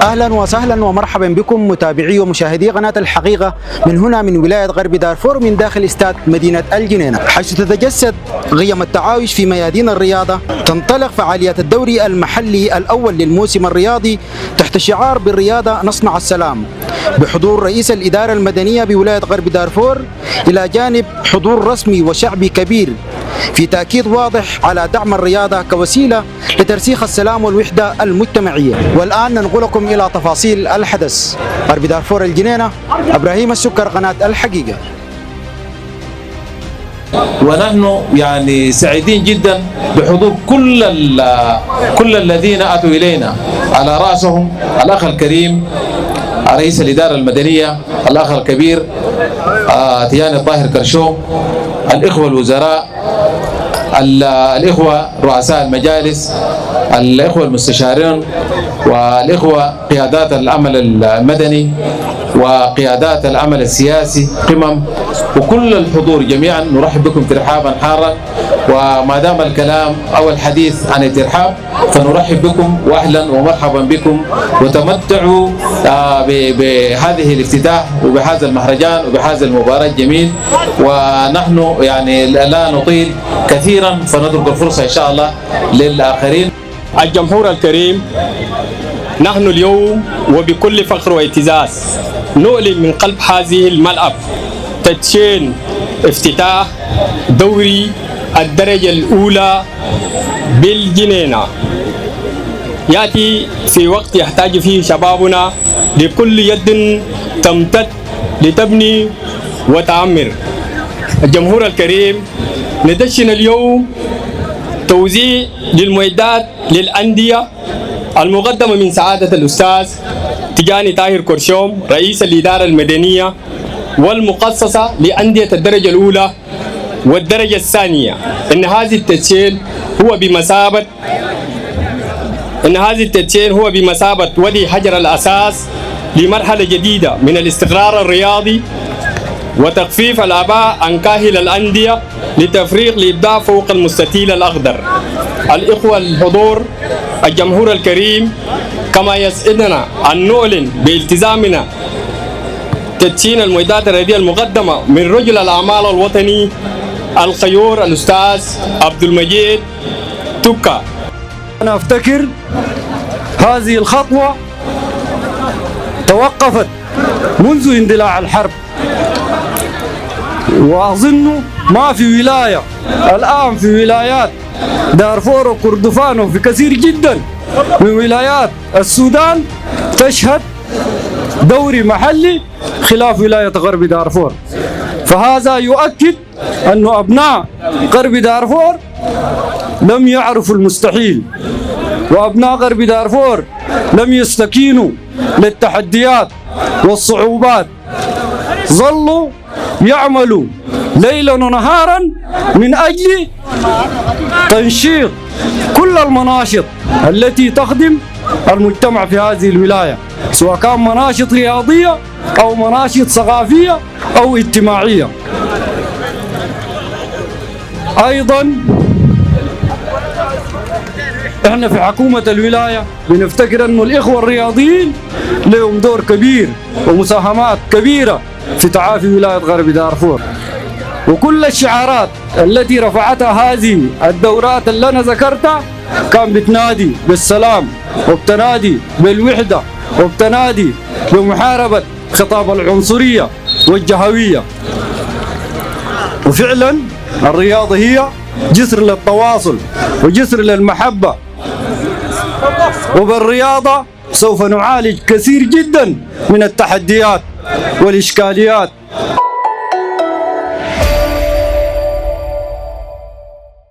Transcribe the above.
أهلا وسهلا ومرحبا بكم متابعي ومشاهدي قناة الحقيقة من هنا من ولاية غرب دارفور من داخل استاد مدينة الجنينة، حيث تتجسد قيم التعايش في ميادين الرياضة. تنطلق فعاليات الدوري المحلي الأول للموسم الرياضي تحت شعار بالرياضة نصنع السلام، بحضور رئيس الإدارة المدنية بولاية غرب دارفور، إلى جانب حضور رسمي وشعبي كبير في تأكيد واضح على دعم الرياضة كوسيلة لترسيخ السلام والوحدة المجتمعية. والآن ننقلكم إلى تفاصيل الحدث. غرب دارفور الجنينة، إبراهيم السكر، قناة الحقيقة. ونحن سعيدين جدا بحضور كل الذين أتوا إلينا، على رأسهم الأخ الكريم رئيس الإدارة المدنية الأخ الكبير تياني الطاهر كرشوم، الإخوة الوزراء، الإخوة رؤساء المجالس، الإخوة المستشارين، والإخوة قيادات العمل المدني وقيادات العمل السياسي قمم، وكل الحضور جميعا نرحب بكم ترحابا حارا. وما دام الكلام أو الحديث عن الترحاب فنرحب بكم وأهلا ومرحبا بكم، وتمتعوا بهذه الافتتاح وبهذا المهرجان وبهذا المباراة الجميل. ونحن لا نطيل كثيرا فنترك الفرصة إن شاء الله للآخرين. الجمهور الكريم، نحن اليوم وبكل فخر واعتزاز نعلن من قلب هذه الملعب تدشين افتتاح دوري الدرجة الأولى بالجنينة، يأتي في وقت يحتاج فيه شبابنا لكل يد تمتد لتبني وتعمر. الجمهور الكريم، ندشن اليوم توزيع للمعدات للأندية المقدمة من سعادة الأستاذ تياني طاهر كرشوم رئيس الإدارة المدنية، والمخصصة لأندية الدرجة الأولى والدرجة الثانية. إن هذا التدشين هو بمثابة وضع حجر الأساس لمرحلة جديدة من الاستقرار الرياضي وتخفيف الآباء عن كاهل الأندية لتفريق الإبداع فوق المستطيل الأخضر. الإخوة الحضور، الجمهور الكريم، كما يسعدنا أن نعلن بالتزامنا تدشين المعدات الرياضية المقدمة من رجل الأعمال الوطني الخيور الأستاذ عبد المجيد توكا. أنا أفتكر هذه الخطوة توقفت منذ اندلاع الحرب، وأظن ما في ولاية الآن في ولايات دارفور وكردفان وفي كثير جدا من ولايات السودان تشهد دوري محلي خلاف ولاية غرب دارفور. فهذا يؤكد أن أبناء غرب دارفور لم يعرفوا المستحيل، وأبناء غرب دارفور لم يستكينوا للتحديات والصعوبات، ظلوا يعملوا ليلا ونهارا من أجل تنشيط كل المناشط التي تخدم المجتمع في هذه الولاية، سواء كان مناشط رياضية أو مناشط ثقافية أو اجتماعية. أيضا احنا في حكومة الولاية بنفتكر أن الإخوة الرياضيين لهم دور كبير ومساهمات كبيرة في تعافي ولاية غرب دارفور، وكل الشعارات التي رفعتها هذه الدورات اللي أنا ذكرتها كان بتنادي بالسلام، وبتنادي بالوحدة، وبتنادي بمحاربة خطاب العنصرية والجهوية. وفعلا الرياضة هي جسر للتواصل وجسر للمحبة، وبالرياضة سوف نعالج كثير جدا من التحديات والإشكاليات.